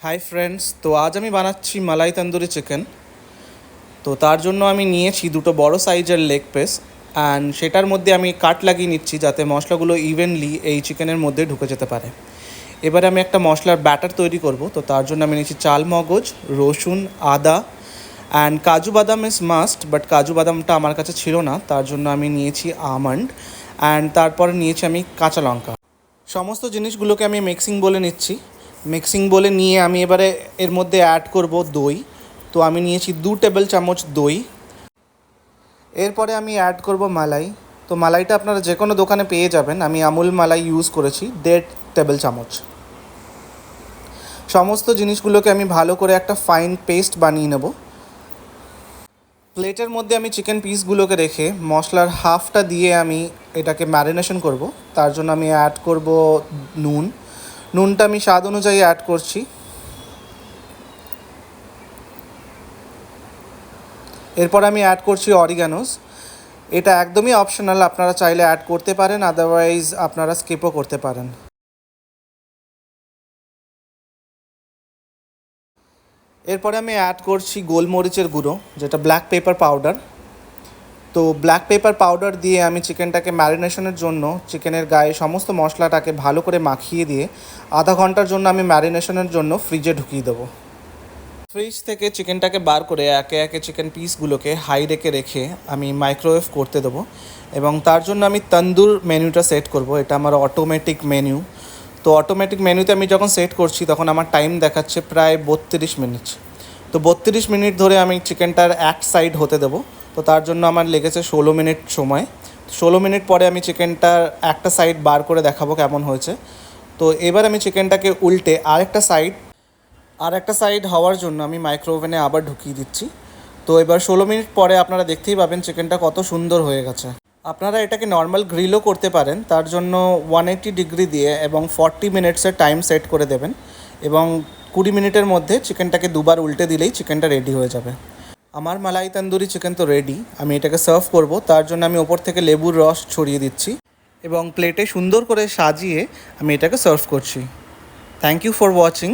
Hi friends, তো আজ আমি বানাচ্ছি মালাই তন্দুরি চিকেন। তো তার জন্য আমি নিয়েছি দুটো বড় সাইজের লেগ পিস অ্যান্ড সেটার মধ্যে আমি কাট লাগিয়ে নিচ্ছি যাতে মশলাগুলো ইভেনলি এই চিকেনের মধ্যে ঢুকে যেতে পারে। এবারে আমি একটা মশলার ব্যাটার তৈরি করব। তো তার জন্য আমি নিয়েছি চাল মগজ, রসুন, আদা অ্যান্ড কাজু বাদাম ইজ মাস্ট, বাট কাজু বাদামটা আমার কাছে ছিল না, তার জন্য আমি নিয়েছি আমন্ড অ্যান্ড তারপরে নিয়েছি আমি কাঁচা লঙ্কা। সমস্ত জিনিসগুলোকে আমি মিক্সিং বলে নিচ্ছি। মিক্সিং বলে নিয়ে আমি এবারে এর মধ্যে অ্যাড করব দই। তো আমি নিয়েছি 2 টেবিল চামচ দই। এরপরে আমি অ্যাড করব মালাই। তো মালাইটা আপনারা যে কোনো দোকানে পেয়ে যাবেন, আমি আমুল মালাই ইউজ করেছি 1.5 টেবিল চামচ। সমস্ত জিনিসগুলোকে আমি ভালো করে একটা ফাইন পেস্ট বানিয়ে নেব। প্লেটের মধ্যে আমি চিকেন পিসগুলোকে রেখে মশলার হাফটা দিয়ে আমি এটাকে ম্যারিনেশন করব। তার জন্য আমি অ্যাড করব নুনটা আমি স্বাদ অনুযায়ী অ্যাড করছি। এরপর আমি অ্যাড করছি অরিগ্যানোস। এটা একদমই অপশনাল, আপনারা চাইলে অ্যাড করতে পারেন, আদারওয়াইজ আপনারা স্কিপও করতে পারেন। এরপরে আমি অ্যাড করছি গোলমরিচের গুঁড়ো, যেটা ব্ল্যাক পেপার পাউডার। তো ব্ল্যাক পেপার পাউডার দিয়ে আমি চিকেনটাকে ম্যারিনেশনের জন্য চিকেনের গায়ে সমস্ত মশলাটাকে ভালো করে মাখিয়ে দিয়ে আধা ঘন্টার জন্য আমি ম্যারিনেশনের জন্য ফ্রিজে ঢুকিয়ে দেবো। ফ্রিজ থেকে চিকেনটাকে বার করে একে একে চিকেন পিসগুলোকে হাই রেখে আমি মাইক্রোওয়েভ করতে দেবো এবং তার জন্য আমি তন্দুর মেনুটা সেট করব। এটা আমার অটোমেটিক মেনু। তো অটোমেটিক মেনুতে আমি যখন সেট করছি তখন আমার টাইম দেখাচ্ছে প্রায় 32 মিনিট। তো 32 মিনিট ধরে আমি চিকেনটার এক সাইড হতে দেবো। তো তার জন্য আমার লেগেছে 16 মিনিট সময়। 16 মিনিট পরে আমি চিকেনটার একটা সাইড বার করে দেখাবো কেমন হয়েছে। তো এবার আমি চিকেনটাকে উল্টে আরেকটা সাইড হওয়ার জন্য আমি মাইক্রো ওভেনে আবার ঢুকিয়ে দিচ্ছি। তো এবার 16 মিনিট পরে আপনারা দেখতেই পাবেন চিকেনটা কত সুন্দর হয়ে গেছে। আপনারা এটাকে নর্মাল গ্রিলও করতে পারেন, তার জন্য 180 ডিগ্রি দিয়ে এবং 40 মিনিটসের টাইম সেট করে দেবেন এবং 20 মিনিটের মধ্যে চিকেনটাকে দুবার উল্টে দিলেই চিকেনটা রেডি হয়ে যাবে। আমার মালাই তন্দুরি চিকেন তো রেডি। আমি এটাকে সার্ভ করব, তার জন্য আমি ওপর থেকে লেবুর রস ছড়িয়ে দিচ্ছি এবং প্লেটে সুন্দর করে সাজিয়ে আমি এটাকে সার্ভ করছি। Thank you for watching.